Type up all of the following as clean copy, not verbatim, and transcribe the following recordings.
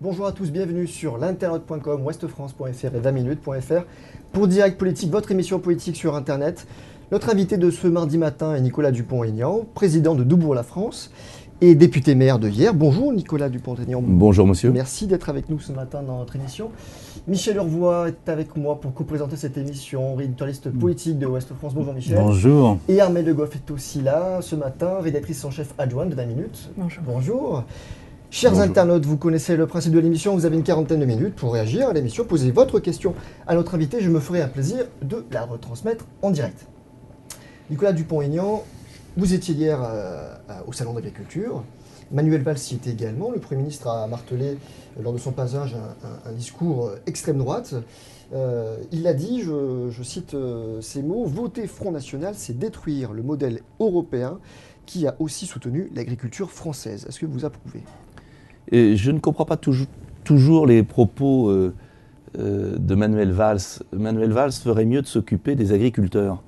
Bonjour à tous, bienvenue sur l'internaute.com, ouestfrance.fr et 20minutes.fr pour Direct Politique, votre émission politique sur Internet. Notre invité de ce mardi matin est Nicolas Dupont-Aignan, président de Doubourg-la-France et député maire de Hyères. Bonjour Nicolas Dupont-Aignan. Bonjour monsieur. Merci d'être avec nous ce matin dans notre émission. Michel Urvois est avec moi pour co-présenter cette émission, éditorialiste politique de Ouest France. Bonjour Michel. Bonjour. Et Armelle Le Goff est aussi là ce matin, rédactrice en chef adjointe de 20 minutes. Bonjour. Bonjour. Chers Bonjour. internautes, vous connaissez le principe de l'émission, vous avez une quarantaine de minutes pour réagir à l'émission, poser votre question à notre invité, je me ferai un plaisir de la retransmettre en direct. Nicolas Dupont-Aignan, vous étiez hier au Salon d'agriculture, Manuel Valls y était également, le Premier ministre a martelé lors de son passage un discours extrême droite. Il a dit, je cite ces mots, « Voter Front National, c'est détruire le modèle européen qui a aussi soutenu l'agriculture française ». Est-ce que vous approuvez ? Et je ne comprends pas toujours les propos de Manuel Valls. Manuel Valls ferait mieux de s'occuper des agriculteurs.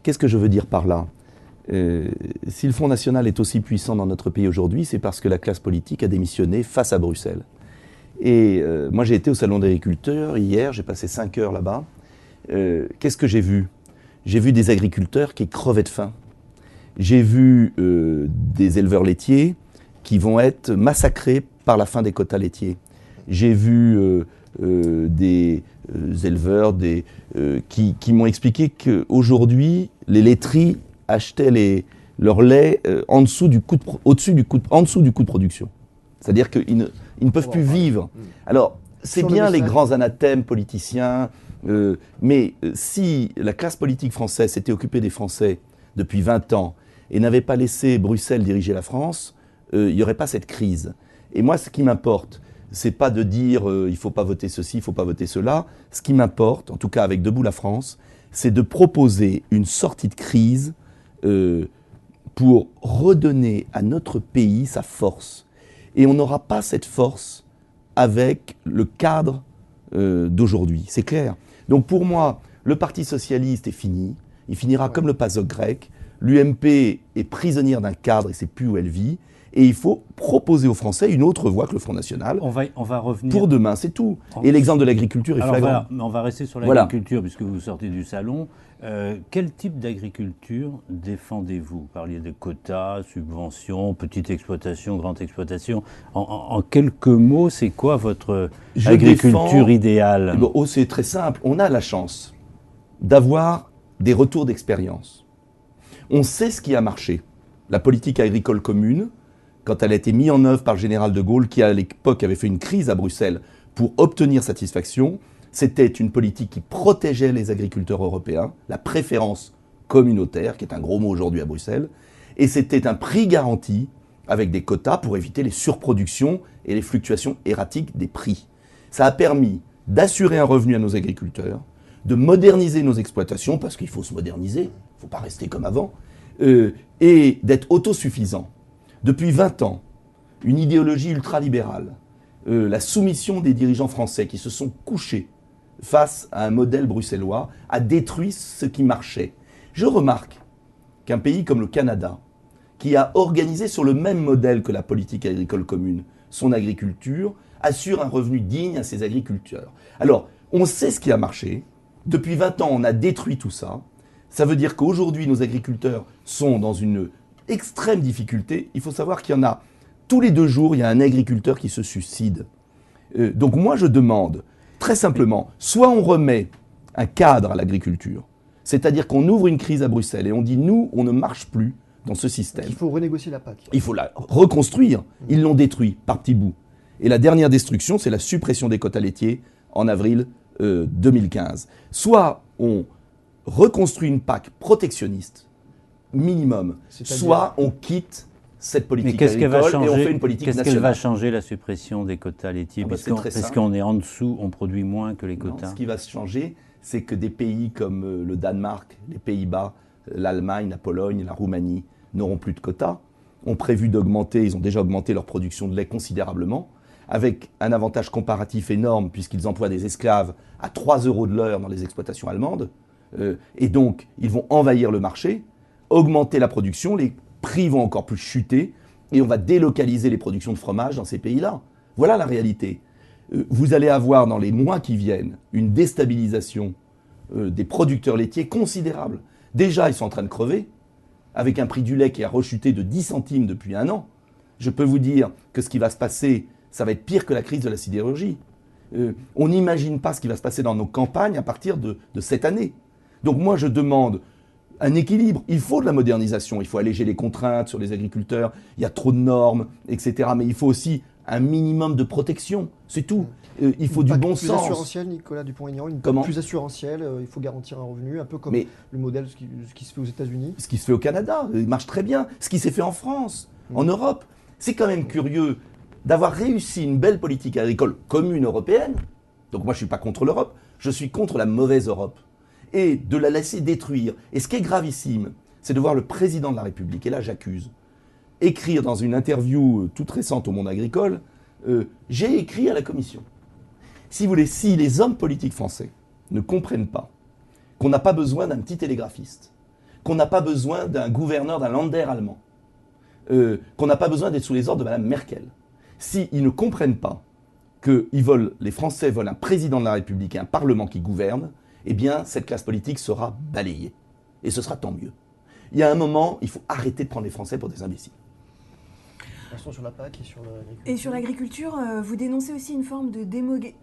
Qu'est-ce que je veux dire par là ? Si le Front National est aussi puissant dans notre pays aujourd'hui, c'est parce que la classe politique a démissionné face à Bruxelles. Et moi j'ai été au Salon d'agriculteurs hier, j'ai passé 5 heures là-bas. Qu'est-ce que j'ai vu ? J'ai vu des agriculteurs qui crevaient de faim. J'ai vu des éleveurs laitiers qui vont être massacrés par la fin des quotas laitiers. J'ai vu des éleveurs qui m'ont expliqué qu'aujourd'hui, les laiteries achetaient leur lait en dessous du coût de production. C'est-à-dire qu'ils ne peuvent plus vivre. Alors, c'est bien les grands anathèmes politiciens, mais si la classe politique française s'était occupée des Français depuis 20 ans et n'avait pas laissé Bruxelles diriger la France, il n'y aurait pas cette crise. Et moi, ce qui m'importe, c'est pas de dire il ne faut pas voter ceci, il ne faut pas voter cela. Ce qui m'importe, en tout cas avec Debout la France, c'est de proposer une sortie de crise pour redonner à notre pays sa force. Et on n'aura pas cette force avec le cadre d'aujourd'hui, c'est clair. Donc pour moi, le Parti socialiste est fini, il finira comme le PASOK grec, l'UMP est prisonnière d'un cadre et ne sait plus où elle vit. Et il faut proposer aux Français une autre voie que le Front National. On va revenir. Pour demain, c'est tout. Et l'exemple de l'agriculture est flagrant. On va rester sur l'agriculture, puisque vous sortez du salon. Quel type d'agriculture défendez-vous ? Vous parliez de quotas, subventions, petite exploitation, grande exploitation. En quelques mots, c'est quoi votre agriculture idéale ? C'est très simple. On a la chance d'avoir des retours d'expérience. On sait ce qui a marché. La politique agricole commune, quand elle a été mise en œuvre par le général de Gaulle, qui à l'époque avait fait une crise à Bruxelles pour obtenir satisfaction, c'était une politique qui protégeait les agriculteurs européens, la préférence communautaire, qui est un gros mot aujourd'hui à Bruxelles, et c'était un prix garanti avec des quotas pour éviter les surproductions et les fluctuations erratiques des prix. Ça a permis d'assurer un revenu à nos agriculteurs, de moderniser nos exploitations, parce qu'il faut se moderniser, il ne faut pas rester comme avant, et d'être autosuffisant. Depuis 20 ans, une idéologie ultralibérale, la soumission des dirigeants français qui se sont couchés face à un modèle bruxellois a détruit ce qui marchait. Je remarque qu'un pays comme le Canada, qui a organisé sur le même modèle que la politique agricole commune son agriculture, assure un revenu digne à ses agriculteurs. Alors, on sait ce qui a marché. Depuis 20 ans, on a détruit tout ça. Ça veut dire qu'aujourd'hui, nos agriculteurs sont dans une extrême difficulté. Il faut savoir qu'il y en a, tous les 2 jours, il y a un agriculteur qui se suicide. Donc moi, je demande, très simplement, soit on remet un cadre à l'agriculture, c'est-à-dire qu'on ouvre une crise à Bruxelles et on dit, nous, on ne marche plus dans ce système. Il faut renégocier la PAC. Il faut la reconstruire. Ils l'ont détruit par petits bouts. Et la dernière destruction, c'est la suppression des quotas laitiers en avril 2015. Soit on reconstruit une PAC protectionniste, minimum, soit on quitte cette politique agricole et on fait une politique nationale. Qu'est-ce qu'elle va changer, la suppression des quotas laitiers ? Parce qu'on est en dessous, on produit moins que les quotas. Non, ce qui va se changer, c'est que des pays comme le Danemark, les Pays-Bas, l'Allemagne, la Pologne, la Roumanie n'auront plus de quotas, ont prévu d'augmenter, ils ont déjà augmenté leur production de lait considérablement, avec un avantage comparatif énorme puisqu'ils emploient des esclaves à 3 € de l'heure dans les exploitations allemandes. Et donc, ils vont envahir le marché, augmenter la production, les prix vont encore plus chuter, et on va délocaliser les productions de fromage dans ces pays-là. Voilà la réalité. vous allez avoir dans les mois qui viennent une déstabilisation des producteurs laitiers considérable. Déjà, ils sont en train de crever, avec un prix du lait qui a rechuté de 10 centimes depuis 1 an. Je peux vous dire que ce qui va se passer, ça va être pire que la crise de la sidérurgie. On n'imagine pas ce qui va se passer dans nos campagnes à partir de cette année. Donc moi, je demande un équilibre. Il faut de la modernisation, il faut alléger les contraintes sur les agriculteurs, il y a trop de normes, etc. Mais il faut aussi un minimum de protection, c'est tout. Il faut du bon plus sens. Plus assurantiel, Nicolas Dupont-Aignan, une Comment plus assurantielle, il faut garantir un revenu, un peu comme le modèle ce qui se fait aux États-Unis. Ce qui se fait au Canada, il marche très bien. Ce qui s'est fait en France, en Europe. C'est quand même curieux d'avoir réussi une belle politique agricole commune européenne. Donc moi, je ne suis pas contre l'Europe, je suis contre la mauvaise Europe. Et de la laisser détruire. Et ce qui est gravissime, c'est de voir le président de la République, et là j'accuse, écrire dans une interview toute récente au Monde agricole, j'ai écrit à la Commission. Si vous voulez, si les hommes politiques français ne comprennent pas qu'on n'a pas besoin d'un petit télégraphiste, qu'on n'a pas besoin d'un gouverneur d'un Länder allemand, qu'on n'a pas besoin d'être sous les ordres de Mme Merkel, s'ils ne comprennent pas que les Français veulent un président de la République et un Parlement qui gouverne, eh bien, cette classe politique sera balayée. Et ce sera tant mieux. Il y a un moment, il faut arrêter de prendre les Français pour des imbéciles. Sur la PAC et sur l'agriculture. Et sur l'agriculture, vous dénoncez aussi une forme de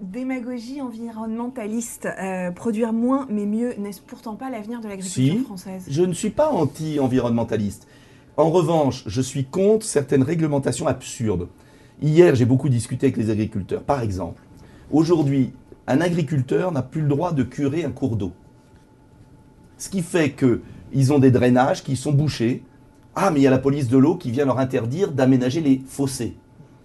démagogie environnementaliste. Produire moins mais mieux n'est-ce pourtant pas l'avenir de l'agriculture française? Je ne suis pas anti-environnementaliste. En revanche, je suis contre certaines réglementations absurdes. Hier, j'ai beaucoup discuté avec les agriculteurs. Par exemple, aujourd'hui, un agriculteur n'a plus le droit de curer un cours d'eau. Ce qui fait qu'ils ont des drainages qui sont bouchés. Ah, mais il y a la police de l'eau qui vient leur interdire d'aménager les fossés.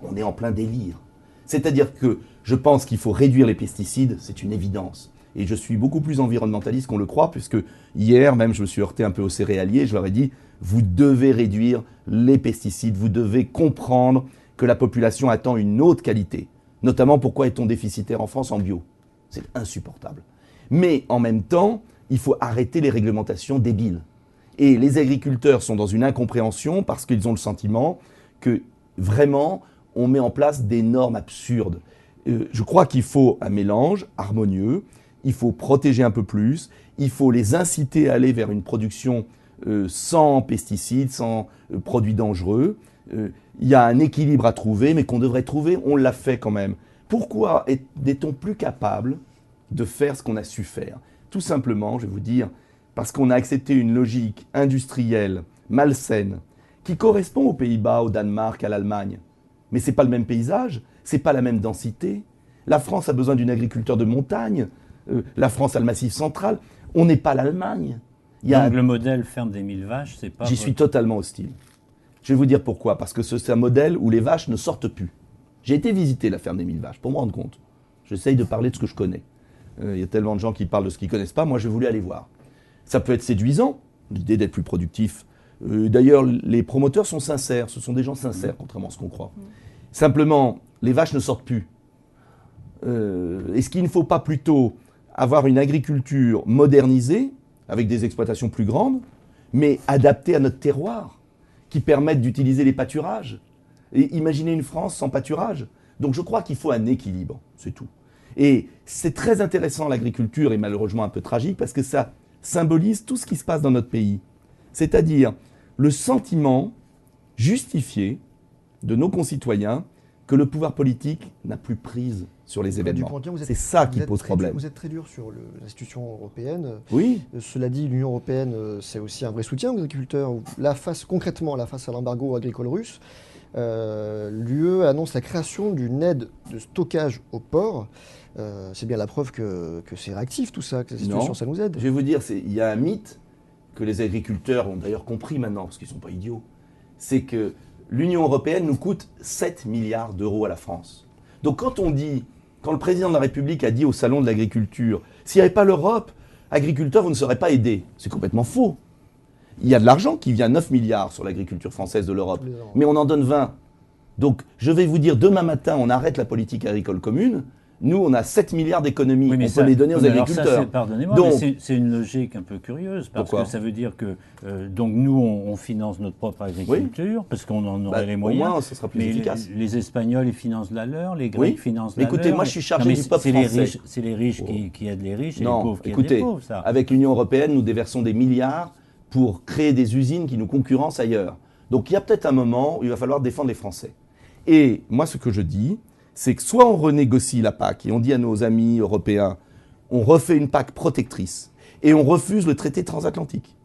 On est en plein délire. C'est-à-dire que je pense qu'il faut réduire les pesticides, c'est une évidence. Et je suis beaucoup plus environnementaliste qu'on le croit, puisque hier même, je me suis heurté un peu aux céréaliers, je leur ai dit, vous devez réduire les pesticides, vous devez comprendre que la population attend une autre qualité. Notamment, pourquoi est-on déficitaire en France en bio? C'est insupportable. Mais en même temps, il faut arrêter les réglementations débiles. Et les agriculteurs sont dans une incompréhension parce qu'ils ont le sentiment que vraiment, on met en place des normes absurdes. Je crois qu'il faut un mélange harmonieux, il faut protéger un peu plus, il faut les inciter à aller vers une production sans pesticides, sans produits dangereux. Il y a un équilibre à trouver, mais qu'on devrait trouver, on l'a fait quand même. Pourquoi n'est-on plus capable de faire ce qu'on a su faire? Tout simplement, je vais vous dire, parce qu'on a accepté une logique industrielle malsaine qui correspond aux Pays-Bas, au Danemark, à l'Allemagne. Mais ce n'est pas le même paysage, ce n'est pas la même densité. La France a besoin d'une agriculture de montagne, la France a le Massif central, on n'est pas l'Allemagne. Donc le modèle ferme des 1000 vaches, c'est pas... J'y suis totalement hostile. Je vais vous dire pourquoi. Parce que c'est un modèle où les vaches ne sortent plus. J'ai été visiter la ferme des 1000 vaches pour me rendre compte. J'essaye de parler de ce que je connais. Il y a tellement de gens qui parlent de ce qu'ils ne connaissent pas, moi j'ai voulu aller voir. Ça peut être séduisant, l'idée d'être plus productif. D'ailleurs, les promoteurs sont sincères, ce sont des gens sincères, contrairement à ce qu'on croit. Simplement, les vaches ne sortent plus. Est-ce qu'il ne faut pas plutôt avoir une agriculture modernisée, avec des exploitations plus grandes, mais adaptées à notre terroir, qui permettent d'utiliser les pâturages? Et imaginez une France sans pâturage. Donc je crois qu'il faut un équilibre, c'est tout. Et c'est très intéressant l'agriculture, et malheureusement un peu tragique, parce que ça symbolise tout ce qui se passe dans notre pays. C'est-à-dire le sentiment justifié de nos concitoyens que le pouvoir politique n'a plus prise sur les événements. C'est ça qui pose problème. Vous êtes très dur sur l'institution européenne. Oui. Cela dit, l'Union européenne, c'est aussi un vrai soutien aux agriculteurs. Concrètement, face à l'embargo agricole russe, l'UE annonce la création d'une aide de stockage au port. C'est bien la preuve que c'est réactif tout ça, que la situation, ça nous aide. Je vais vous dire, il y a un mythe que les agriculteurs ont d'ailleurs compris maintenant, parce qu'ils ne sont pas idiots, c'est que l'Union européenne nous coûte 7 milliards d'euros à la France. Donc quand le président de la République a dit au salon de l'agriculture, s'il n'y avait pas l'Europe, agriculteurs, vous ne serez pas aidés. C'est complètement faux. Il y a de l'argent qui vient, 9 milliards sur l'agriculture française de l'Europe, mais on en donne 20. Donc je vais vous dire, demain matin, on arrête la politique agricole commune, Nous, on a 7 milliards d'économies. Oui, mais on peut les donner aux agriculteurs. Pardonnez-moi, Donc, mais c'est une logique un peu curieuse, parce pourquoi que ça veut dire que donc nous, on finance notre propre agriculture, parce qu'on en aurait les moyens. Au moins, ce sera plus mais efficace. Les Espagnols, ils financent la leur, les Grecs financent la leur. Écoutez, moi, je suis chargé du peuple français. C'est les riches qui aident les riches et les Non, pauvres qui écoutez, aident les pauvres, ça. avec l'Union européenne, nous déversons des milliards pour créer des usines qui nous concurrencent ailleurs. Donc il y a peut-être un moment où il va falloir défendre les Français. Et moi, ce que je dis, c'est que soit on renégocie la PAC et on dit à nos amis européens, on refait une PAC protectrice et on refuse le traité transatlantique,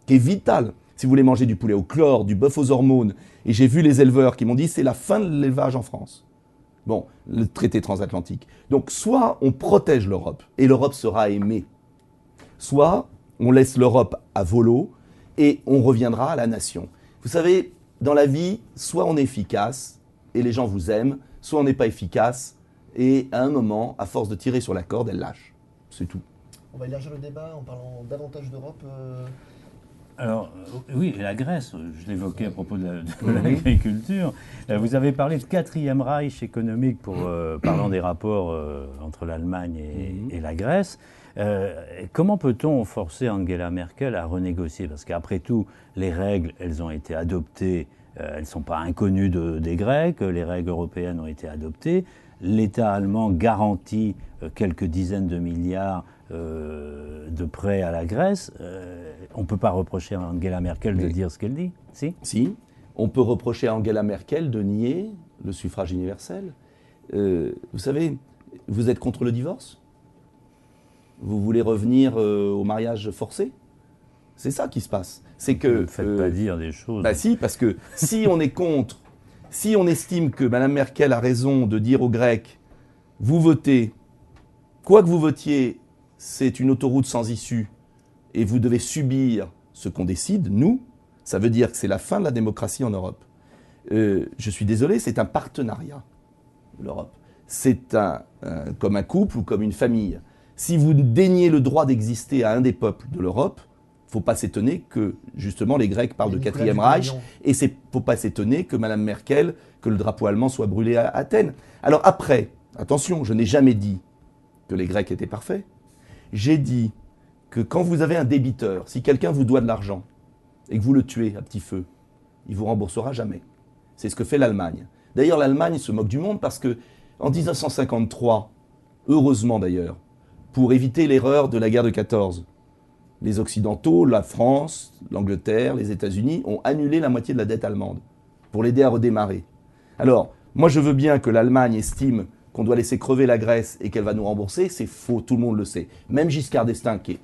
qui est vital. Si vous voulez manger du poulet au chlore, du bœuf aux hormones, et j'ai vu les éleveurs qui m'ont dit c'est la fin de l'élevage en France. Bon, le traité transatlantique. Donc soit on protège l'Europe et l'Europe sera aimée, soit on laisse l'Europe à volo et on reviendra à la nation. Vous savez, dans la vie, soit on est efficace et les gens vous aiment, soit on n'est pas efficace et à un moment, à force de tirer sur la corde, elle lâche. C'est tout. On va élargir le débat en parlant davantage d'Europe. Alors, oui, la Grèce, je l'évoquais à propos de l'agriculture. Vous avez parlé de quatrième Reich économique parlant des rapports entre l'Allemagne et la Grèce. Comment peut-on forcer Angela Merkel à renégocier? Parce qu'après tout, les règles, elles ont été adoptées, elles ne sont pas inconnues des Grecs, les règles européennes ont été adoptées. L'État allemand garantit quelques dizaines de milliards de prêts à la Grèce. On ne peut pas reprocher à Angela Merkel de dire ce qu'elle dit, si? Si, on peut reprocher à Angela Merkel de nier le suffrage universel. Vous savez, vous êtes contre le divorce? Vous voulez revenir au mariage forcé? C'est ça qui se passe. C'est que... Ne faites pas dire des choses. Bah si, parce que si on est contre, si on estime que Mme Merkel a raison de dire aux Grecs, vous votez, quoi que vous votiez, c'est une autoroute sans issue, et vous devez subir ce qu'on décide, nous, ça veut dire que c'est la fin de la démocratie en Europe. Je suis désolé, c'est un partenariat, l'Europe. C'est comme un couple ou comme une famille. Si vous déniez le droit d'exister à un des peuples de l'Europe, il ne faut pas s'étonner que, justement, les Grecs parlent de quatrième Reich, et il ne faut pas s'étonner que Mme Merkel, que le drapeau allemand soit brûlé à Athènes. Alors après, attention, je n'ai jamais dit que les Grecs étaient parfaits. J'ai dit que quand vous avez un débiteur, si quelqu'un vous doit de l'argent et que vous le tuez à petit feu, il vous remboursera jamais. C'est ce que fait l'Allemagne. D'ailleurs, l'Allemagne se moque du monde parce que en 1953, heureusement d'ailleurs, pour éviter l'erreur de la guerre de 14, les Occidentaux, la France, l'Angleterre, les États-Unis ont annulé la moitié de la dette allemande pour l'aider à redémarrer. Alors, moi je veux bien que l'Allemagne estime qu'on doit laisser crever la Grèce et qu'elle va nous rembourser, c'est faux, tout le monde le sait. Même Giscard d'Estaing, qui est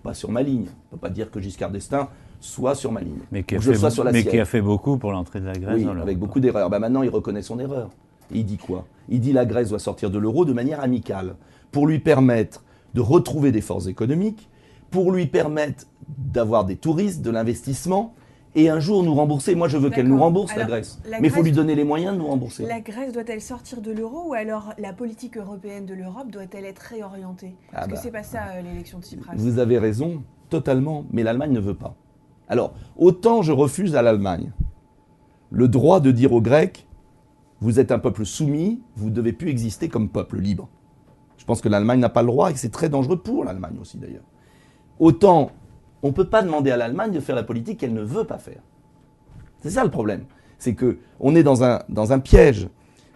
pas sur ma ligne, on ne peut pas dire que Giscard d'Estaing soit sur ma ligne. Mais qui a fait beaucoup pour l'entrée de la Grèce. Oui, avec beaucoup d'erreurs. Maintenant, il reconnaît son erreur. Et il dit quoi? Il dit que la Grèce doit sortir de l'euro de manière amicale, pour lui permettre de retrouver des forces économiques, pour lui permettre d'avoir des touristes, de l'investissement, et un jour nous rembourser. Moi, je veux qu'elle nous rembourse, la Grèce. Mais il faut lui donner les moyens de nous rembourser. La Grèce doit-elle sortir de l'euro ou alors la politique européenne de l'Europe doit-elle être réorientée? Parce que c'est pas ça l'élection de Tsipras. Vous avez raison, totalement, mais l'Allemagne ne veut pas. Alors, autant je refuse à l'Allemagne le droit de dire aux Grecs, vous êtes un peuple soumis, vous ne devez plus exister comme peuple libre. Je pense que l'Allemagne n'a pas le droit et que c'est très dangereux pour l'Allemagne aussi d'ailleurs. Autant, on ne peut pas demander à l'Allemagne de faire la politique qu'elle ne veut pas faire. C'est ça le problème. C'est qu'on est dans un piège.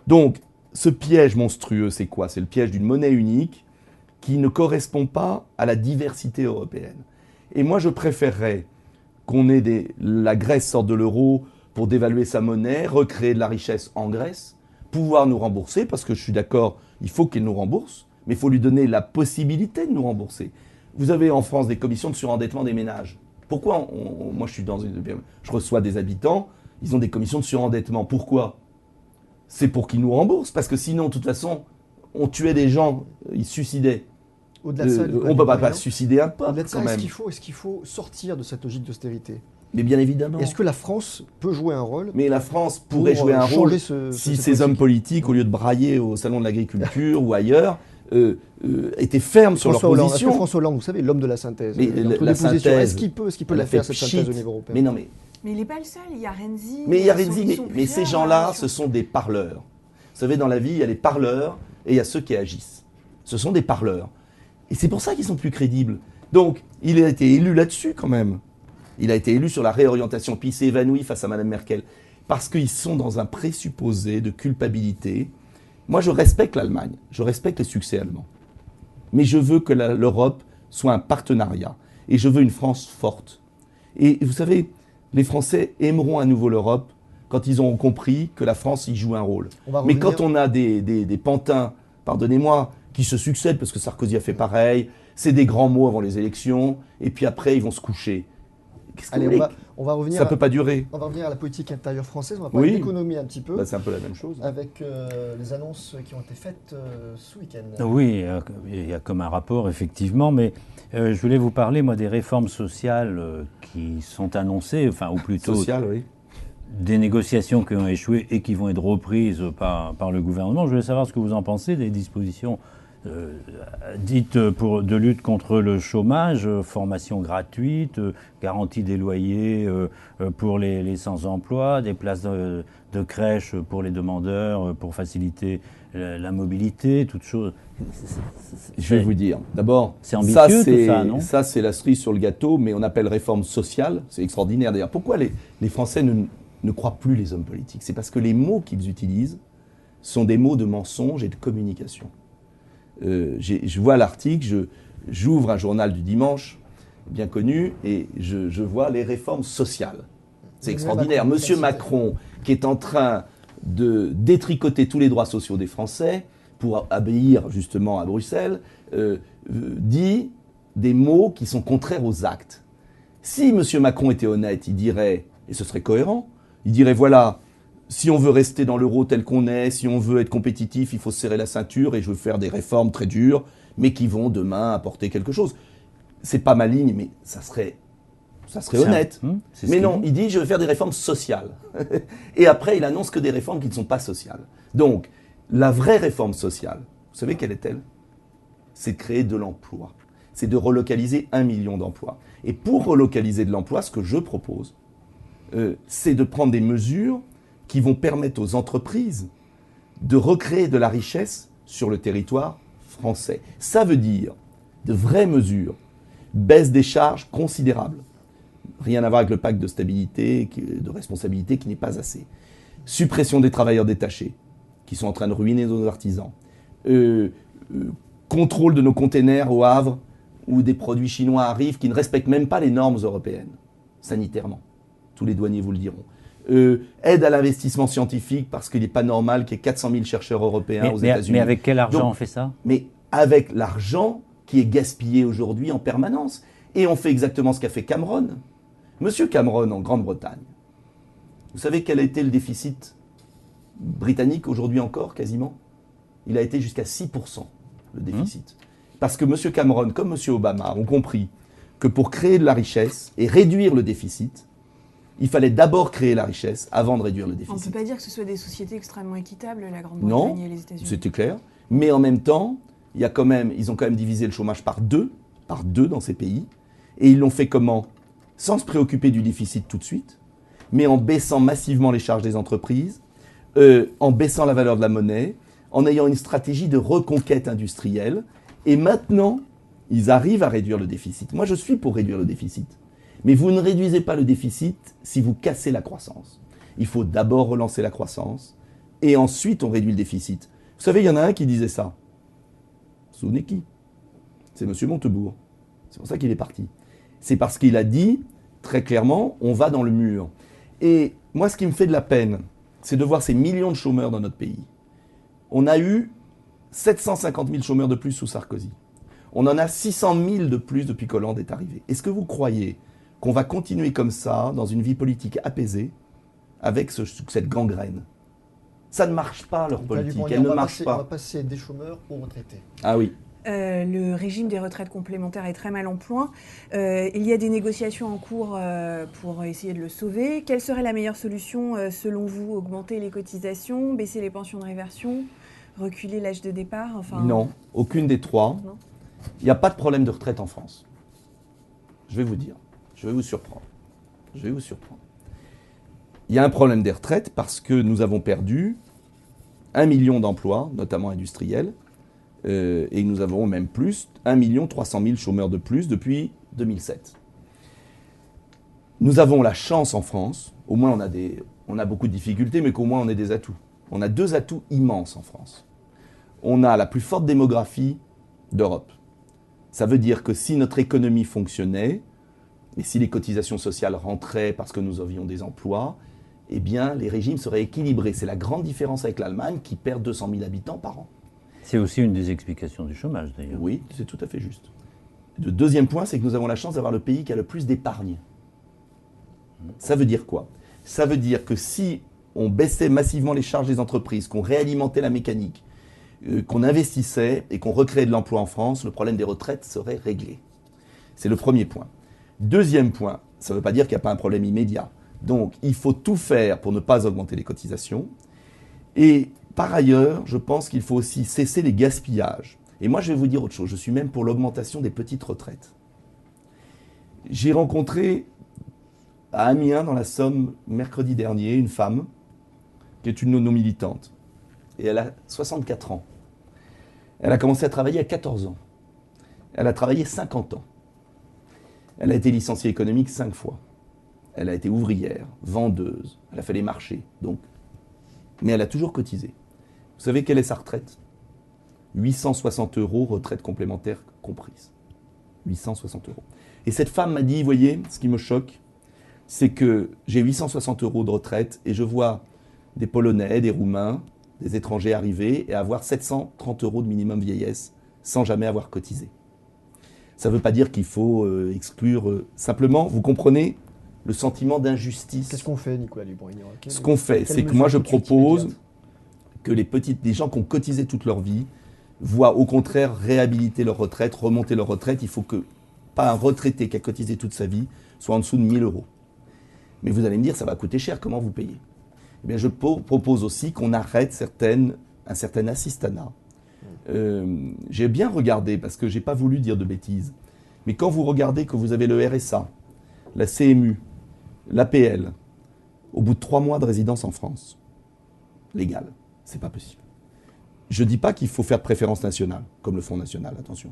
Donc, ce piège monstrueux, c'est quoi? C'est le piège d'une monnaie unique qui ne correspond pas à la diversité européenne. Et moi, je préférerais qu'on ait la Grèce sorte de l'euro pour dévaluer sa monnaie, recréer de la richesse en Grèce, pouvoir nous rembourser, parce que je suis d'accord, il faut qu'elle nous rembourse, mais il faut lui donner la possibilité de nous rembourser. Vous avez en France des commissions de surendettement des ménages. Pourquoi moi je reçois des habitants, ils ont des commissions de surendettement. Pourquoi? C'est pour qu'ils nous remboursent, parce que sinon, de toute façon, on tuait des gens, ils se suicidaient. Au-delà de ça, on ne peut pas suicider un peuple, au-delà de ça, quand même. Est-ce qu'il faut sortir de cette logique d'austérité? Mais bien évidemment. Est-ce que la France peut jouer un rôle? Mais la France pourrait jouer un rôle si ces hommes politiques, au lieu de brailler au salon de l'agriculture ou ailleurs, étaient fermes sur leur position. Est-ce que François Hollande, vous savez, l'homme de la synthèse, la synthèse, est-ce qu'il peut la faire, cette synthèse au niveau européen? Mais non, Mais il n'est pas le seul, il y a Renzi. Mais il y a Renzi, mais ces gens-là, ce sont des parleurs. Vous savez, dans la vie, il y a les parleurs et il y a ceux qui agissent. Ce sont des parleurs. Et c'est pour ça qu'ils sont plus crédibles. Donc, il a été élu là-dessus quand même. Il a été élu sur la réorientation, puis il s'est évanoui face à Mme Merkel. Parce qu'ils sont dans un présupposé de culpabilité. Moi, je respecte l'Allemagne, je respecte les succès allemands. Mais je veux que l'Europe soit un partenariat. Et je veux une France forte. Et vous savez, les Français aimeront à nouveau l'Europe quand ils auront compris que la France y joue un rôle. Mais quand on a des pantins, pardonnez-moi, qui se succèdent, parce que Sarkozy a fait pareil, c'est des grands mots avant les élections, et puis après ils vont se coucher. Allez, on va revenir. Ça ne peut pas durer. On va revenir à la politique intérieure française, on va parler d'économie un petit peu. Bah, c'est un peu la même chose. Avec les annonces qui ont été faites ce week-end. Oui, il y a comme un rapport, effectivement, mais je voulais vous parler, moi, des réformes sociales qui sont annoncées, enfin, ou plutôt Sociales, oui. Des négociations qui ont échoué et qui vont être reprises par le gouvernement. Je voulais savoir ce que vous en pensez des dispositions dites de lutte contre le chômage, formation gratuite, garantie des loyers pour les sans-emploi, des places de crèche pour les demandeurs, pour faciliter la mobilité, toutes choses. Je vais vous dire. D'abord, c'est ambitieux tout ça, non ? Ça, c'est la cerise sur le gâteau, mais on appelle réforme sociale. C'est extraordinaire d'ailleurs. Pourquoi les Français ne croient plus les hommes politiques ? C'est parce que les mots qu'ils utilisent sont des mots de mensonge et de communication. Je vois l'article, j'ouvre un journal du dimanche, bien connu, et je vois les réformes sociales. C'est extraordinaire. Monsieur Macron, qui est en train de détricoter tous les droits sociaux des Français pour obéir justement à Bruxelles, dit des mots qui sont contraires aux actes. Si monsieur Macron était honnête, il dirait, et ce serait cohérent, il dirait voilà, si on veut rester dans l'euro tel qu'on est, si on veut être compétitif, il faut se serrer la ceinture et je veux faire des réformes très dures, mais qui vont demain apporter quelque chose. C'est pas ma ligne, mais ça serait honnête. Mais non, il dit je veux faire des réformes sociales. Et après, il annonce que des réformes qui ne sont pas sociales. Donc, la vraie réforme sociale, vous savez quelle est-elle ? C'est de créer de l'emploi. C'est de relocaliser 1 million d'emplois. Et pour relocaliser de l'emploi, ce que je propose, c'est de prendre des mesures qui vont permettre aux entreprises de recréer de la richesse sur le territoire français. Ça veut dire de vraies mesures, baisse des charges considérables. Rien à voir avec le pacte de stabilité, de responsabilité qui n'est pas assez. Suppression des travailleurs détachés, qui sont en train de ruiner nos artisans. Contrôle de nos containers au Havre, où des produits chinois arrivent qui ne respectent même pas les normes européennes, sanitairement. Tous les douaniers vous le diront. Aide à l'investissement scientifique, parce qu'il n'est pas normal qu'il y ait 400 000 chercheurs européens aux États-Unis. Mais avec quel argent on fait ça ? Mais avec l'argent qui est gaspillé aujourd'hui en permanence. Et on fait exactement ce qu'a fait Cameron. Monsieur Cameron, en Grande-Bretagne, vous savez quel a été le déficit britannique aujourd'hui encore, quasiment ? Il a été jusqu'à 6%, le déficit. Parce que monsieur Cameron, comme monsieur Obama, ont compris que pour créer de la richesse et réduire le déficit, il fallait d'abord créer la richesse avant de réduire le déficit. On ne peut pas dire que ce soit des sociétés extrêmement équitables, la Grande-Bretagne et les États-Unis. Non, c'était clair. Mais en même temps, ils ont quand même divisé le chômage par deux dans ces pays. Et ils l'ont fait comment ? Sans se préoccuper du déficit tout de suite, mais en baissant massivement les charges des entreprises, en baissant la valeur de la monnaie, en ayant une stratégie de reconquête industrielle. Et maintenant, ils arrivent à réduire le déficit. Moi, je suis pour réduire le déficit. Mais vous ne réduisez pas le déficit si vous cassez la croissance. Il faut d'abord relancer la croissance et ensuite on réduit le déficit. Vous savez, il y en a un qui disait ça. Vous vous souvenez qui ? C'est M. Montebourg. C'est pour ça qu'il est parti. C'est parce qu'il a dit très clairement, on va dans le mur. Et moi, ce qui me fait de la peine, c'est de voir ces millions de chômeurs dans notre pays. On a eu 750 000 chômeurs de plus sous Sarkozy. On en a 600 000 de plus depuis qu'Hollande est arrivé. Est-ce que vous croyez qu'on va continuer comme ça, dans une vie politique apaisée, avec cette gangrène ? Ça ne marche pas, leur politique. Elle ne marche pas. On va passer des chômeurs aux retraités. Ah oui. Le régime des retraites complémentaires est très mal en point. Il y a des négociations en cours pour essayer de le sauver. Quelle serait la meilleure solution selon vous ? Augmenter les cotisations, baisser les pensions de réversion, reculer l'âge de départ ? Non, aucune des trois. Il n'y a pas de problème de retraite en France. Je vais vous dire. Je vais vous surprendre. Il y a un problème des retraites parce que nous avons perdu 1 million d'emplois, notamment industriels, et nous avons même plus, 1 300 000 chômeurs de plus depuis 2007. Nous avons la chance en France, au moins on a beaucoup de difficultés, mais qu'au moins on ait des atouts. On a 2 atouts immenses en France. On a la plus forte démographie d'Europe. Ça veut dire que si notre économie fonctionnait, et si les cotisations sociales rentraient parce que nous avions des emplois, eh bien les régimes seraient équilibrés. C'est la grande différence avec l'Allemagne qui perd 200 000 habitants par an. C'est aussi une des explications du chômage, d'ailleurs. Oui, c'est tout à fait juste. Le deuxième point, c'est que nous avons la chance d'avoir le pays qui a le plus d'épargne. Ça veut dire quoi? Ça veut dire que si on baissait massivement les charges des entreprises, qu'on réalimentait la mécanique, qu'on investissait et qu'on recréait de l'emploi en France, le problème des retraites serait réglé. C'est le premier point. Deuxième point, ça ne veut pas dire qu'il n'y a pas un problème immédiat. Donc, il faut tout faire pour ne pas augmenter les cotisations. Et par ailleurs, je pense qu'il faut aussi cesser les gaspillages. Et moi, je vais vous dire autre chose. Je suis même pour l'augmentation des petites retraites. J'ai rencontré à Amiens, dans la Somme, mercredi dernier, une femme qui est une de nos militantes. Et elle a 64 ans. Elle a commencé à travailler à 14 ans. Elle a travaillé 50 ans. Elle a été licenciée économique 5 fois. Elle a été ouvrière, vendeuse, elle a fait les marchés, donc. Mais elle a toujours cotisé. Vous savez quelle est sa retraite? 860 €, retraite complémentaire comprise. 860 €. Et cette femme m'a dit, voyez, ce qui me choque, c'est que j'ai 860 € de retraite et je vois des Polonais, des Roumains, des étrangers arriver et avoir 730 € de minimum vieillesse sans jamais avoir cotisé. Ça ne veut pas dire qu'il faut exclure. Simplement, vous comprenez le sentiment d'injustice. Qu'est-ce qu'on fait, Nicolas Dupont-Aignan? Ce qu'on fait, c'est que moi je propose que les gens qui ont cotisé toute leur vie voient au contraire réhabiliter leur retraite, remonter leur retraite. Il faut que pas un retraité qui a cotisé toute sa vie soit en dessous de 1 000 €. Mais vous allez me dire, ça va coûter cher, comment vous payez? Eh bien, je propose aussi qu'on arrête un certain assistanat. J'ai bien regardé, parce que je n'ai pas voulu dire de bêtises, mais quand vous regardez que vous avez le RSA, la CMU, l'APL, au bout de 3 mois de résidence en France, légale, c'est pas possible. Je ne dis pas qu'il faut faire de préférence nationale, comme le Fonds national, attention.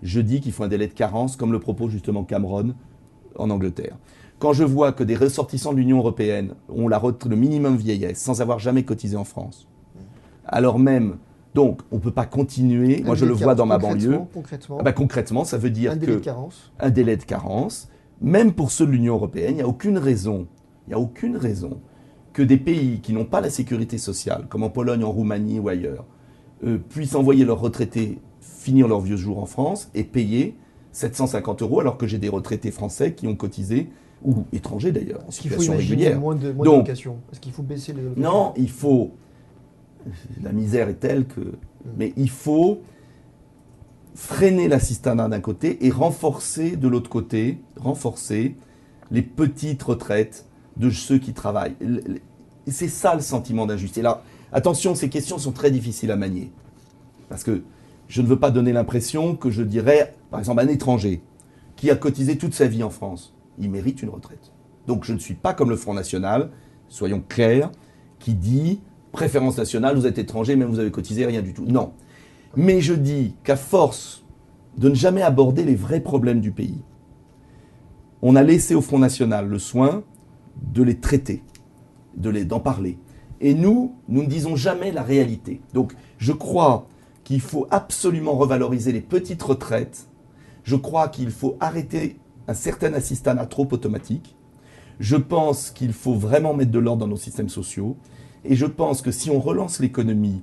Je dis qu'il faut un délai de carence, comme le propose justement Cameron en Angleterre. Quand je vois que des ressortissants de l'Union européenne ont le minimum vieillesse sans avoir jamais cotisé en France, alors même, donc on ne peut pas continuer, moi je le vois dans ma banlieue. Concrètement, ça veut dire un délai de carence, même pour ceux de l'Union européenne, il n'y a aucune raison que des pays qui n'ont pas la sécurité sociale, comme en Pologne, en Roumanie ou ailleurs, puissent envoyer leurs retraités finir leurs vieux jours en France et payer 750 € alors que j'ai des retraités français qui ont cotisé, ou étrangers d'ailleurs, en situation régulière. Moins d'allocations. Est-ce qu'il faut baisser les allocations? Non, il faut... La misère est telle que... Mais il faut freiner l'assistanat d'un côté et renforcer de l'autre côté, les petites retraites de ceux qui travaillent. Et c'est ça le sentiment d'injustice. Et là, attention, ces questions sont très difficiles à manier. Parce que je ne veux pas donner l'impression que je dirais, par exemple, un étranger qui a cotisé toute sa vie en France, il mérite une retraite. Donc je ne suis pas comme le Front National, soyons clairs, qui dit préférence nationale, vous êtes étranger, même vous avez cotisé, rien du tout. Non. Mais je dis qu'à force de ne jamais aborder les vrais problèmes du pays, on a laissé au Front National le soin de les traiter, d'en parler. Et nous ne disons jamais la réalité. Donc je crois qu'il faut absolument revaloriser les petites retraites. Je crois qu'il faut arrêter un certain assistanat trop automatique. Je pense qu'il faut vraiment mettre de l'ordre dans nos systèmes sociaux. Et je pense que si on relance l'économie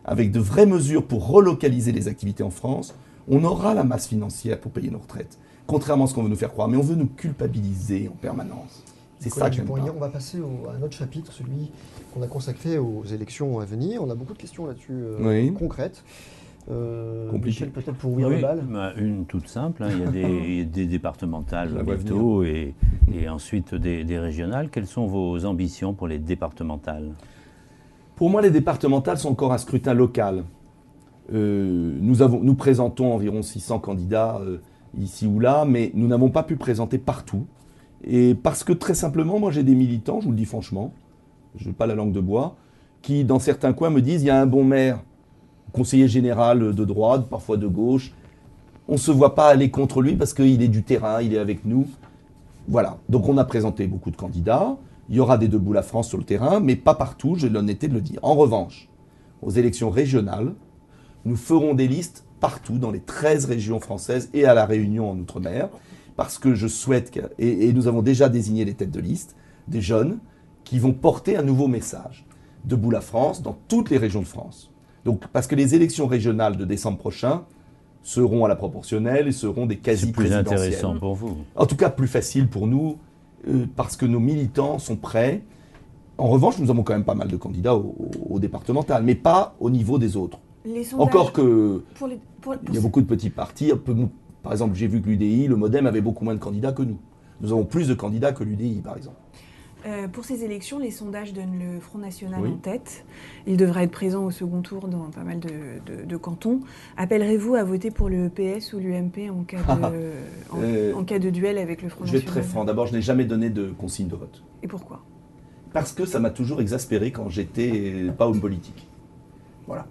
avec de vraies mesures pour relocaliser les activités en France, on aura la masse financière pour payer nos retraites. Contrairement à ce qu'on veut nous faire croire. Mais on veut nous culpabiliser en permanence. C'est ça que j'aime pas. On va passer à un autre chapitre, celui qu'on a consacré aux élections à venir. On a beaucoup de questions là-dessus concrètes. Michel, peut-être pour ouvrir le bal. Une toute simple, il y a des départementales bientôt et ensuite des régionales. Quelles sont vos ambitions pour les départementales? Pour moi, les départementales sont encore un scrutin local. Nous présentons environ 600 candidats ici ou là, mais nous n'avons pas pu présenter partout. Et parce que très simplement, moi j'ai des militants, je vous le dis franchement, je n'ai pas la langue de bois, qui, dans certains coins, me disent il y a un bon maire, conseiller général de droite, parfois de gauche. On ne se voit pas aller contre lui parce qu'il est du terrain, il est avec nous. Voilà. Donc on a présenté beaucoup de candidats. Il y aura des Debout la France sur le terrain, mais pas partout, j'ai l'honnêteté de le dire. En revanche, aux élections régionales, nous ferons des listes partout, dans les 13 régions françaises et à La Réunion en Outre-mer, parce que je souhaite, et nous avons déjà désigné les têtes de liste, des jeunes qui vont porter un nouveau message. Debout la France, dans toutes les régions de France. Donc, parce que les élections régionales de décembre prochain seront à la proportionnelle et seront des quasi-présidentielles. C'est plus intéressant pour vous. En tout cas, plus facile pour nous, parce que nos militants sont prêts. En revanche, nous avons quand même pas mal de candidats au départemental, mais pas au niveau des autres. Les sondages, Encore que il y a ces- beaucoup de petits partis. Par exemple, j'ai vu que l'UDI, le MoDem, avait beaucoup moins de candidats que nous. Nous avons plus de candidats que l'UDI, par exemple. Pour ces élections, les sondages donnent le Front National Oui. en tête. Il devrait être présent au second tour dans pas mal de cantons. Appellerez-vous à voter pour le PS ou l'UMP en cas de duel avec le Front Je vais National être très franc. D'abord, je n'ai jamais donné de consigne de vote. Et pourquoi? Parce que ça m'a toujours exaspéré quand j'étais pas homme politique. Voilà.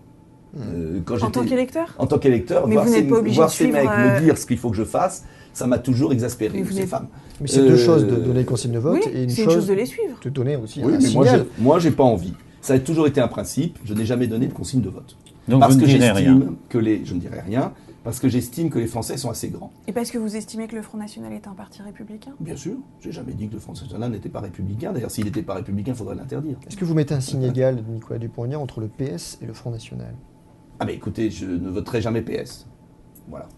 En tant qu'électeur? En tant qu'électeur, Mais voir vous n'êtes pas obligé voir de ces suivre, mecs me dire ce qu'il faut que je fasse, ça m'a toujours exaspéré. Mais vous Ces n'êtes- femmes. Mais c'est deux choses de donner consigne de vote Oui, et une c'est chose, une chose de les suivre. de donner aussi Oui, un mais signal. moi, j'ai pas envie. Ça a toujours été un principe. Je n'ai jamais donné de consigne de vote. Donc Parce vous ne que direz rien. j'estime que je ne dirai rien, parce que j'estime que les Français sont assez grands. Et parce que vous estimez que le Front National est un parti républicain? Bien sûr, j'ai jamais dit que le Front National n'était pas républicain. D'ailleurs, s'il n'était pas républicain, il faudrait l'interdire. Est-ce que vous mettez un signe égal, Nicolas Dupont-Aignan, entre le PS et le Front National? Ah mais écoutez, je ne voterai jamais PS. Voilà.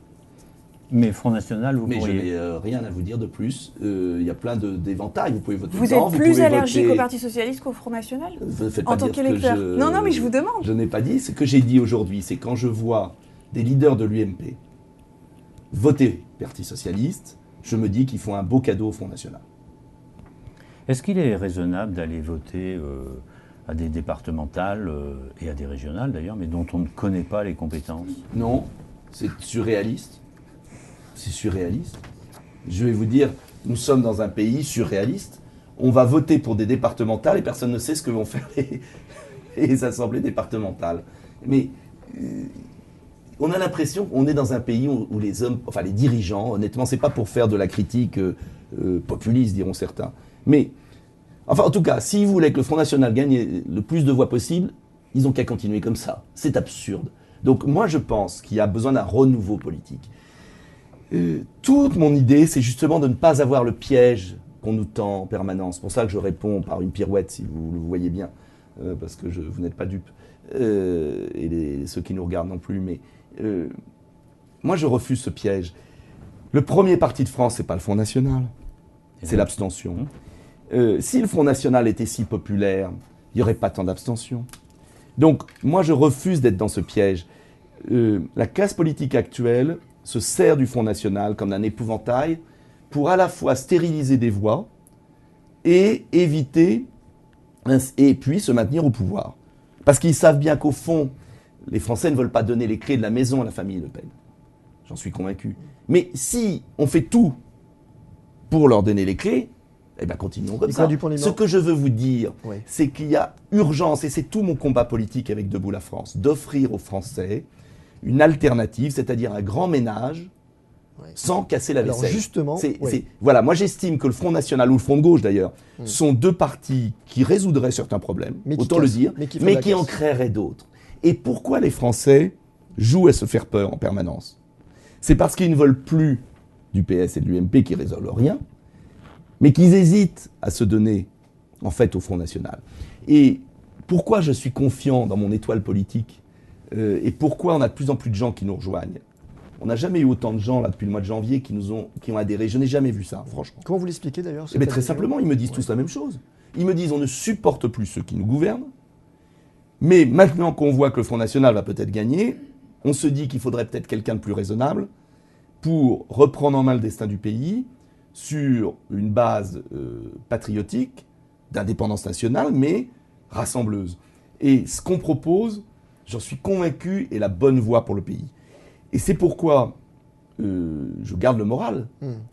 Mais Front National, vous Mais je pourriez. n'ai rien à vous dire de plus. Il y a plein d'éventails. Vous pouvez voter Vous blanc, êtes plus pouvez allergique voter- au Parti Socialiste qu'au Front National? Ne faites En pas tant dire ce que qu'électeur. je- Non, mais je vous demande. Je n'ai pas dit. Ce que j'ai dit aujourd'hui, c'est quand je vois des leaders de l'UMP voter Parti Socialiste, je me dis qu'ils font un beau cadeau au Front National. Est-ce qu'il est raisonnable d'aller voter à des départementales et à des régionales d'ailleurs, mais dont on ne connaît pas les compétences? Non, c'est surréaliste. C'est surréaliste. Je vais vous dire, nous sommes dans un pays surréaliste. On va voter pour des départementales et personne ne sait ce que vont faire les assemblées départementales. Mais on a l'impression qu'on est dans un pays où les hommes, enfin les dirigeants, honnêtement, c'est pas pour faire de la critique populiste, diront certains. Mais, enfin, en tout cas, s'ils voulaient que le Front National gagne le plus de voix possible, ils n'ont qu'à continuer comme ça. C'est absurde. Donc moi, je pense qu'il y a besoin d'un renouveau politique. Toute mon idée, c'est justement de ne pas avoir le piège qu'on nous tend en permanence. C'est pour ça que je réponds par une pirouette, si vous le voyez bien, parce que vous n'êtes pas dupes, et ceux qui nous regardent non plus. Mais moi, je refuse ce piège. Le premier parti de France, c'est pas le Front National, c'est l'abstention. Si le Front National était si populaire, il n'y aurait pas tant d'abstention. Donc, moi, je refuse d'être dans ce piège. La classe politique actuelle se sert du Front National comme d'un épouvantail pour à la fois stériliser des voix et éviter, et puis se maintenir au pouvoir. Parce qu'ils savent bien qu'au fond, les Français ne veulent pas donner les clés de la maison à la famille Le Pen. J'en suis convaincu. Mais si on fait tout pour leur donner les clés, eh bien continuons comme Nicolas ça. Dupont-Aignan. Ce que je veux vous dire, Oui. c'est qu'il y a urgence, et c'est tout mon combat politique avec Debout la France, d'offrir aux Français une alternative, c'est-à-dire un grand ménage, Ouais. sans casser la Alors vaisselle. justement, Voilà, moi j'estime que le Front National ou le Front de gauche d'ailleurs sont deux partis qui résoudraient certains problèmes, Mais qui autant le cassent, dire, mais qui font la qui en casse. créeraient d'autres. Et pourquoi les Français jouent à se faire peur en permanence? C'est parce qu'ils ne veulent plus du PS et de l'UMP qui résolvent rien, mais qu'ils hésitent à se donner en fait au Front National. Et pourquoi je suis confiant dans mon étoile politique et pourquoi on a de plus en plus de gens qui nous rejoignent? On n'a jamais eu autant de gens là depuis le mois de janvier qui ont adhéré. Je n'ai jamais vu ça, franchement. Comment vous l'expliquez d'ailleurs Eh bien, très simplement, ils me disent tous la même chose. Ils me disent on ne supporte plus ceux qui nous gouvernent, mais maintenant qu'on voit que le Front National va peut-être gagner, on se dit qu'il faudrait peut-être quelqu'un de plus raisonnable pour reprendre en main le destin du pays sur une base patriotique, d'indépendance nationale, mais rassembleuse. Et ce qu'on propose, j'en suis convaincu, est la bonne voie pour le pays. Et c'est pourquoi je garde le moral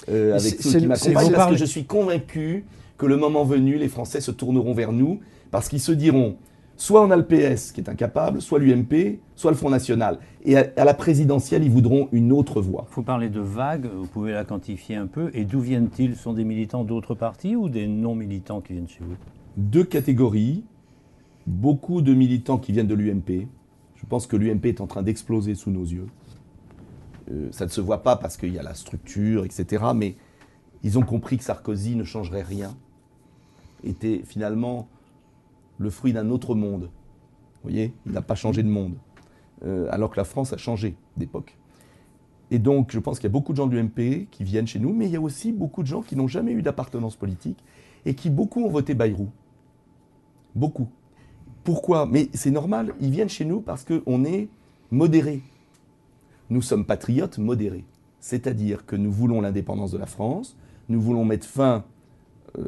avec ceux qui m'accompagnent, parce que je suis convaincu que le moment venu, les Français se tourneront vers nous, parce qu'ils se diront, Soit on a le PS qui est incapable, soit l'UMP, soit le Front National. Et à la présidentielle, ils voudront une autre voie. Vous parlez de vagues, vous pouvez la quantifier un peu. Et d'où viennent-ils? Ce sont des militants d'autres partis ou des non-militants qui viennent chez vous? Deux catégories. Beaucoup de militants qui viennent de l'UMP. Je pense que l'UMP est en train d'exploser sous nos yeux. Ça ne se voit pas parce qu'il y a la structure, etc. Mais ils ont compris que Sarkozy ne changerait rien. Était finalement le fruit d'un autre monde. Vous voyez, il n'a pas changé de monde. Alors que la France a changé d'époque. Et donc, je pense qu'il y a beaucoup de gens de l'UMP qui viennent chez nous, mais il y a aussi beaucoup de gens qui n'ont jamais eu d'appartenance politique et qui, beaucoup, ont voté Bayrou. Beaucoup. Pourquoi? Mais c'est normal, ils viennent chez nous parce qu'on est modérés. Nous sommes patriotes modérés. C'est-à-dire que nous voulons l'indépendance de la France, nous voulons mettre fin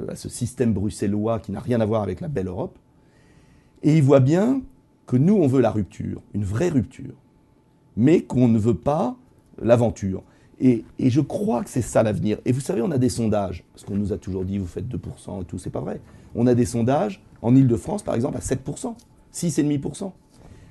à ce système bruxellois qui n'a rien à voir avec la belle Europe. Et ils voient bien que nous, on veut la rupture, une vraie rupture, mais qu'on ne veut pas l'aventure. Et je crois que c'est ça l'avenir. Et vous savez, on a des sondages, parce qu'on nous a toujours dit, vous faites 2% et tout, c'est pas vrai. On a des sondages, en Ile-de-France, par exemple, à 7%, 6,5%.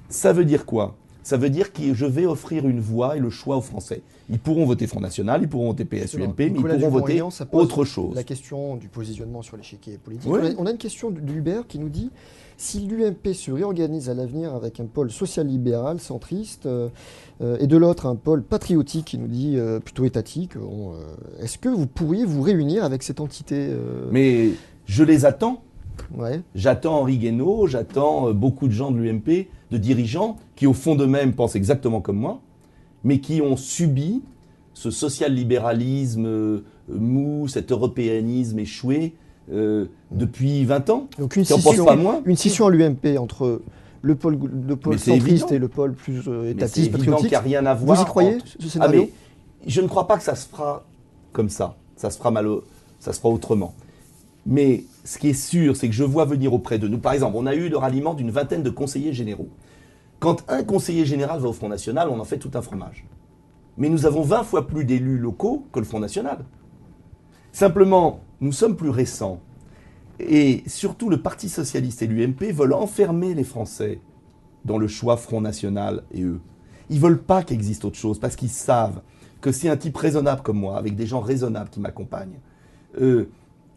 Ça veut dire quoi? Ça veut dire que je vais offrir une voie et le choix aux Français. Ils pourront voter Front National, ils pourront voter PS-UMP, mais ils pourront voter autre chose. La question du positionnement sur l'échiquier politique. Oui. On a une question de Hubert qui nous dit si l'UMP se réorganise à l'avenir avec un pôle social-libéral, centriste, et de l'autre un pôle patriotique qui nous dit plutôt étatique, est-ce que vous pourriez vous réunir avec cette entité Mais je les attends. Ouais. J'attends Henri Guénaud, j'attends beaucoup de gens de l'UMP, de dirigeants qui au fond d'eux-mêmes pensent exactement comme moi, mais qui ont subi ce social-libéralisme mou, cet européanisme échoué depuis 20 ans. Donc une qui en pense pas moins. Une scission à l'UMP entre le pôle centriste évident. et le pôle plus Mais c'est étatiste, évident patriotique. qu'il n'y a rien à voir. Vous y croyez, ce scénario? mais je ne crois pas que ça se fera comme ça. Ça se fera ça se fera autrement. Mais ce qui est sûr, c'est que je vois venir auprès de nous, par exemple, on a eu le ralliement d'une vingtaine de conseillers généraux. Quand un conseiller général va au Front National, on en fait tout un fromage. Mais nous avons 20 fois plus d'élus locaux que le Front National. Simplement, nous sommes plus récents. Et surtout, le Parti Socialiste et l'UMP veulent enfermer les Français dans le choix Front National et eux. Ils ne veulent pas qu'il existe autre chose, parce qu'ils savent que si un type raisonnable comme moi, avec des gens raisonnables qui m'accompagnent,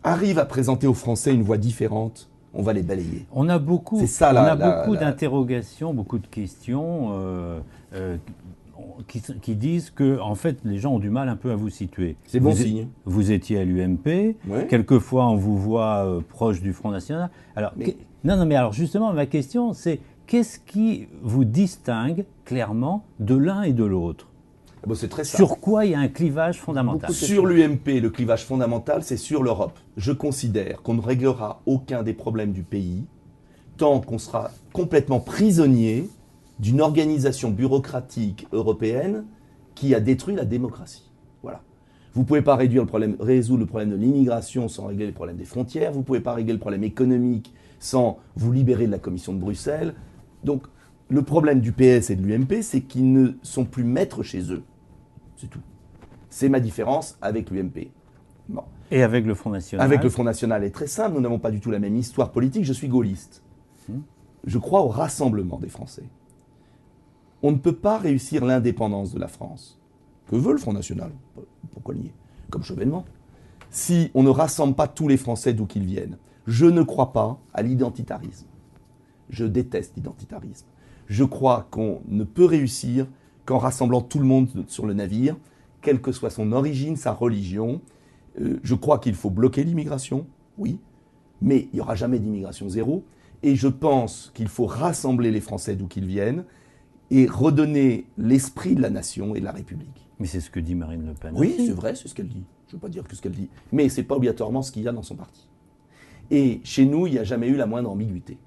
arrive à présenter aux Français une voie différente, on va les balayer. On a beaucoup, beaucoup d'interrogations, beaucoup de questions qui disent que, en fait, les gens ont du mal un peu à vous situer. C'est bon signe. Vous étiez à l'UMP. Ouais. Quelquefois, on vous voit proche du Front National. Alors, mais alors justement, ma question, c'est qu'est-ce qui vous distingue clairement de l'un et de l'autre? Bon, c'est très simple. Sur quoi il y a un clivage fondamental? Sur l'UMP, le clivage fondamental, c'est sur l'Europe. Je considère qu'on ne réglera aucun des problèmes du pays tant qu'on sera complètement prisonnier d'une organisation bureaucratique européenne qui a détruit la démocratie. Voilà. Vous ne pouvez pas résoudre le problème de l'immigration sans régler les problèmes des frontières. Vous ne pouvez pas régler le problème économique sans vous libérer de la Commission de Bruxelles. Donc, le problème du PS et de l'UMP, c'est qu'ils ne sont plus maîtres chez eux. C'est tout. C'est ma différence avec l'UMP. Bon. Et avec le Front National? Avec le Front National est très simple. Nous n'avons pas du tout la même histoire politique. Je suis gaulliste. Je crois au rassemblement des Français. On ne peut pas réussir l'indépendance de la France. Que veut le Front National? Pourquoi le nier? Comme Chevènement. Si on ne rassemble pas tous les Français d'où qu'ils viennent. Je ne crois pas à l'identitarisme. Je déteste l'identitarisme. Je crois qu'on ne peut réussir qu'en rassemblant tout le monde sur le navire, quelle que soit son origine, sa religion. Je crois qu'il faut bloquer l'immigration, oui, mais il n'y aura jamais d'immigration zéro. Et je pense qu'il faut rassembler les Français d'où qu'ils viennent et redonner l'esprit de la nation et de la République. Mais c'est ce que dit Marine Le Pen. Oui, c'est vrai, c'est ce qu'elle dit. Je ne veux pas dire que ce qu'elle dit. Mais ce n'est pas obligatoirement ce qu'il y a dans son parti. Et chez nous, il n'y a jamais eu la moindre ambiguïté.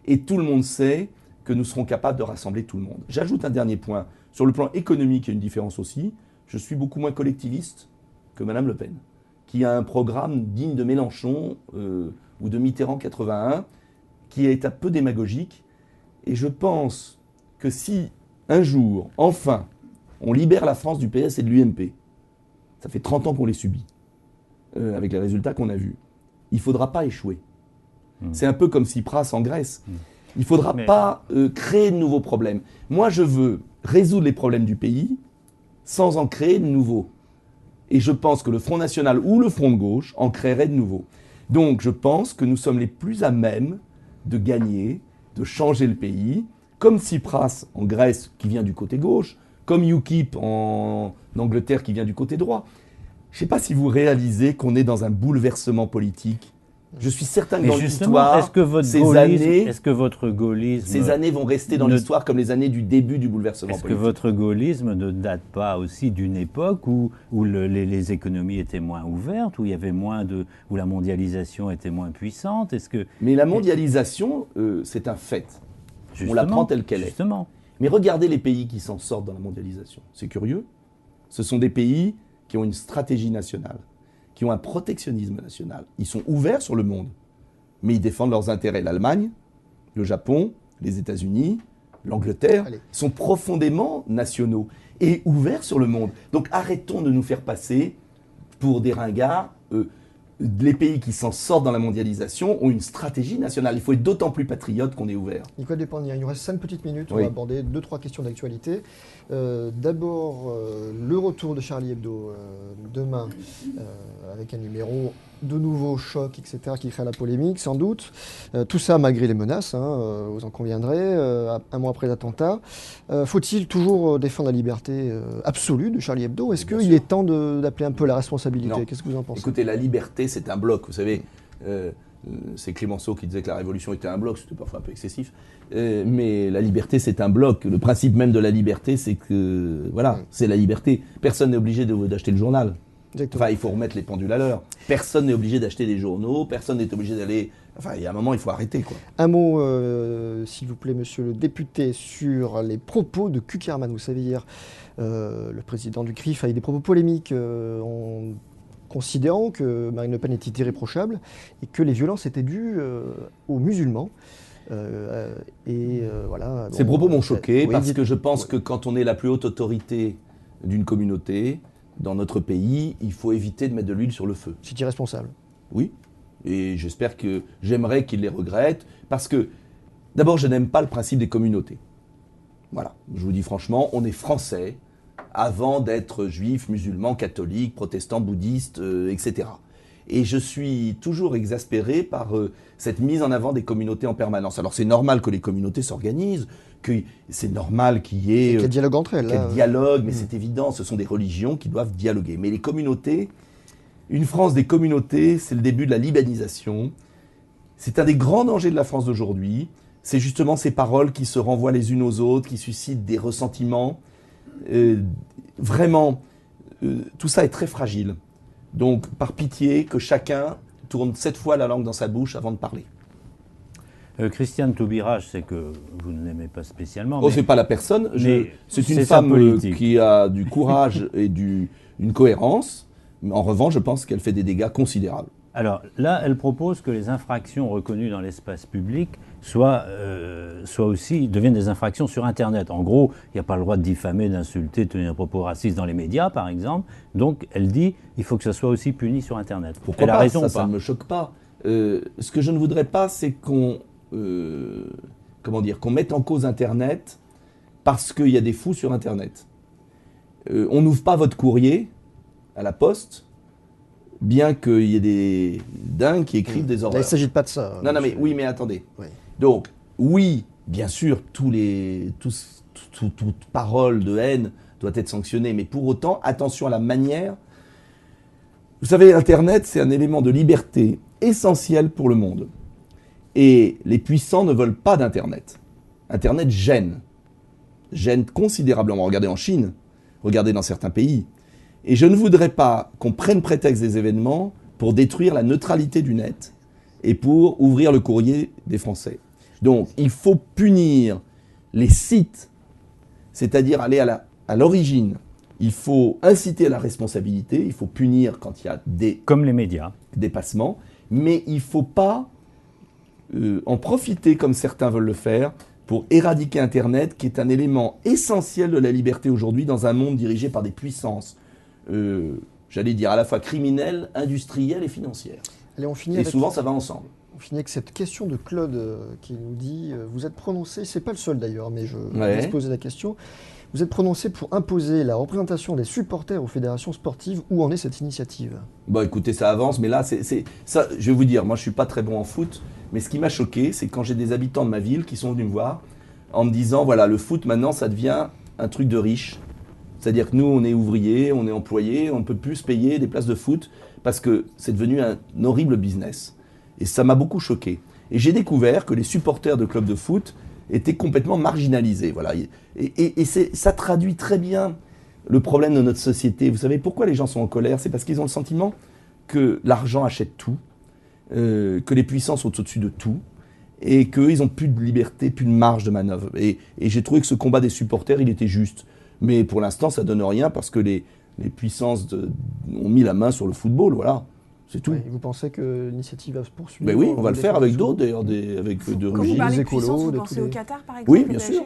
Et tout le monde sait que nous serons capables de rassembler tout le monde. J'ajoute un dernier point. Sur le plan économique, il y a une différence aussi. Je suis beaucoup moins collectiviste que Mme Le Pen, qui a un programme digne de Mélenchon ou de Mitterrand 81, qui est un peu démagogique. Et je pense que si, un jour, enfin, on libère la France du PS et de l'UMP, ça fait 30 ans qu'on les subit, avec les résultats qu'on a vus, il ne faudra pas échouer. C'est un peu comme Tsipras en Grèce. Il ne faudra pas créer de nouveaux problèmes. Moi, je veux résoudre les problèmes du pays sans en créer de nouveaux. Et je pense que le Front National ou le Front de gauche en créerait de nouveaux. Donc, je pense que nous sommes les plus à même de gagner, de changer le pays, comme Tsipras en Grèce qui vient du côté gauche, comme UKIP en Angleterre qui vient du côté droit. Je ne sais pas si vous réalisez qu'on est dans un bouleversement politique. Je suis certain que dans l'histoire, est-ce que votre gaullisme... Ces années vont rester dans l'histoire comme les années du début du bouleversement politique. Est-ce que votre gaullisme ne date pas aussi d'une époque où les économies étaient moins ouvertes, où il y avait où la mondialisation était moins puissante? Mais la mondialisation, c'est un fait. On la prend telle qu'elle est. Mais regardez les pays qui s'en sortent dans la mondialisation. C'est curieux. Ce sont des pays qui ont une stratégie nationale, qui ont un protectionnisme national. Ils sont ouverts sur le monde, mais ils défendent leurs intérêts. L'Allemagne, le Japon, les États-Unis, l'Angleterre sont profondément nationaux et ouverts sur le monde. Donc arrêtons de nous faire passer pour des ringards. Les pays qui s'en sortent dans la mondialisation ont une stratégie nationale. Il faut être d'autant plus patriote qu'on est ouvert. Nicolas Dupont-Aignan, il nous reste 5 petites minutes. On va aborder 2-3 questions d'actualité. D'abord, le retour de Charlie Hebdo demain, avec un numéro de nouveau choc, etc., qui crée la polémique, sans doute. Tout ça malgré les menaces, vous en conviendrez, un mois après l'attentat. Faut-il toujours défendre la liberté absolue de Charlie Hebdo? Est-ce qu'il est temps d'appeler un peu la responsabilité? Qu'est-ce que vous en pensez? Écoutez, la liberté, c'est un bloc. Vous savez, c'est Clémenceau qui disait que la révolution était un bloc, c'était parfois un peu excessif. Mais la liberté, c'est un bloc. Le principe même de la liberté, c'est que, voilà, c'est la liberté. Personne n'est obligé d'acheter le journal. Exactement. Enfin, il faut remettre les pendules à l'heure. Personne n'est obligé d'acheter des journaux, personne n'est obligé d'aller... Enfin, il y a un moment, il faut arrêter, quoi. Un mot, s'il vous plaît, monsieur le député, sur les propos de Cukierman. Vous savez, hier, le président du CRIF a eu des propos polémiques en considérant que Marine Le Pen était irréprochable et que les violences étaient dues aux musulmans. Voilà. Ces propos m'ont choqué parce que je pense que quand on est la plus haute autorité d'une communauté, dans notre pays, il faut éviter de mettre de l'huile sur le feu. C'est irresponsable. Oui, et j'aimerais qu'il les regrette, parce que, d'abord, je n'aime pas le principe des communautés. Voilà, je vous dis franchement, on est français avant d'être juif, musulman, catholique, protestant, bouddhiste, etc. Et je suis toujours exaspéré par cette mise en avant des communautés en permanence. Alors c'est normal que les communautés s'organisent, que c'est normal qu'il y ait... Qu'il y ait dialogue entre elles. Qu'il y ait dialogue, mais c'est évident, ce sont des religions qui doivent dialoguer. Mais les communautés, une France des communautés, c'est le début de la libanisation. C'est un des grands dangers de la France d'aujourd'hui. C'est justement ces paroles qui se renvoient les unes aux autres, qui suscitent des ressentiments. Vraiment, tout ça est très fragile. Donc, par pitié, que chacun tourne 7 fois la langue dans sa bouche avant de parler. Christiane Taubira, je sais que vous ne l'aimez pas spécialement. Oh, c'est pas la personne. C'est une femme qui a du courage et une cohérence. En revanche, je pense qu'elle fait des dégâts considérables. Alors là, elle propose que les infractions reconnues dans l'espace public deviennent des infractions sur Internet. En gros, il n'y a pas le droit de diffamer, d'insulter, de tenir un propos raciste dans les médias, par exemple. Donc, elle dit il faut que ça soit aussi puni sur Internet. Pourquoi pas? Ça ne me choque pas. Ce que je ne voudrais pas, c'est qu'on mette en cause Internet parce qu'il y a des fous sur Internet. On n'ouvre pas votre courrier à la poste, bien qu'il y ait des dingues qui écrivent des horreurs. Là, il ne s'agit pas de ça. Non, mais mais attendez. Oui. Donc, oui, bien sûr, toute parole de haine doit être sanctionnée, mais pour autant, attention à la manière. Vous savez, Internet, c'est un élément de liberté essentiel pour le monde. Et les puissants ne veulent pas d'Internet. Internet gêne considérablement. Regardez en Chine, regardez dans certains pays. Et je ne voudrais pas qu'on prenne prétexte des événements pour détruire la neutralité du net et pour ouvrir le courrier des Français. Donc, il faut punir les sites, c'est-à-dire aller à l'origine. Il faut inciter à la responsabilité, il faut punir quand il y a comme les médias, dépassements, mais il ne faut pas en profiter, comme certains veulent le faire, pour éradiquer Internet, qui est un élément essentiel de la liberté aujourd'hui dans un monde dirigé par des puissances. J'allais dire à la fois criminelles, industrielles et financières. Allez, on finit et souvent, ça va ensemble. On finit avec cette question de Claude qui nous dit vous êtes prononcé, c'est pas le seul d'ailleurs, mais je Ouais. vais se poser la question. Vous êtes prononcé pour imposer la représentation des supporters aux fédérations sportives. Où en est cette initiative? Bon, écoutez, ça avance, mais là, ça, je vais vous dire, moi, je suis pas très bon en foot, mais ce qui m'a choqué, c'est quand j'ai des habitants de ma ville qui sont venus me voir en me disant, voilà, le foot, maintenant, ça devient un truc de riche. C'est-à-dire que nous, on est ouvriers, on est employés, on ne peut plus se payer des places de foot parce que c'est devenu un horrible business. Et ça m'a beaucoup choqué. Et j'ai découvert que les supporters de clubs de foot étaient complètement marginalisés. Voilà. Et ça traduit très bien le problème de notre société. Vous savez pourquoi les gens sont en colère? C'est parce qu'ils ont le sentiment que l'argent achète tout, que les puissants sont au-dessus de tout, et qu'ils n'ont plus de liberté, plus de marge de manœuvre. Et j'ai trouvé que ce combat des supporters, il était juste. Mais pour l'instant, ça ne donne rien parce que les puissances ont mis la main sur le football, voilà. C'est tout. Ouais, vous pensez que l'initiative va se poursuivre? Ben oui, on va le des faire avec solutions? d'autres d'ailleurs, avec de Quand vous Rugy. parlez de écolos, puissance, vous de pensez tous au les- Qatar, par exemple? Oui, bien au sûr. PSG?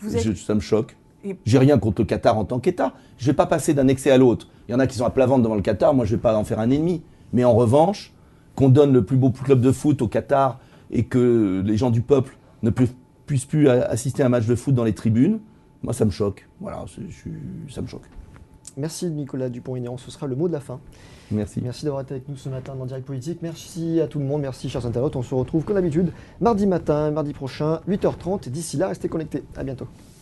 Vous êtes... Ça me choque. Et- J'ai rien contre le Qatar en tant qu'État. Je ne vais pas passer d'un excès à l'autre. Il y en a qui sont à plat ventre devant le Qatar, moi je ne vais pas en faire un ennemi. Mais en revanche, qu'on donne le plus beau club de foot au Qatar et que les gens du peuple ne puissent plus assister à un match de foot dans les tribunes, moi ça me choque. Voilà, ça me choque. Merci Nicolas Dupont-Aignan, ce sera le mot de la fin. Merci. Merci d'avoir été avec nous ce matin dans Direct Politique. Merci à tout le monde, merci chers internautes. On se retrouve comme d'habitude mardi matin, mardi prochain, 8h30. D'ici là, restez connectés. À bientôt.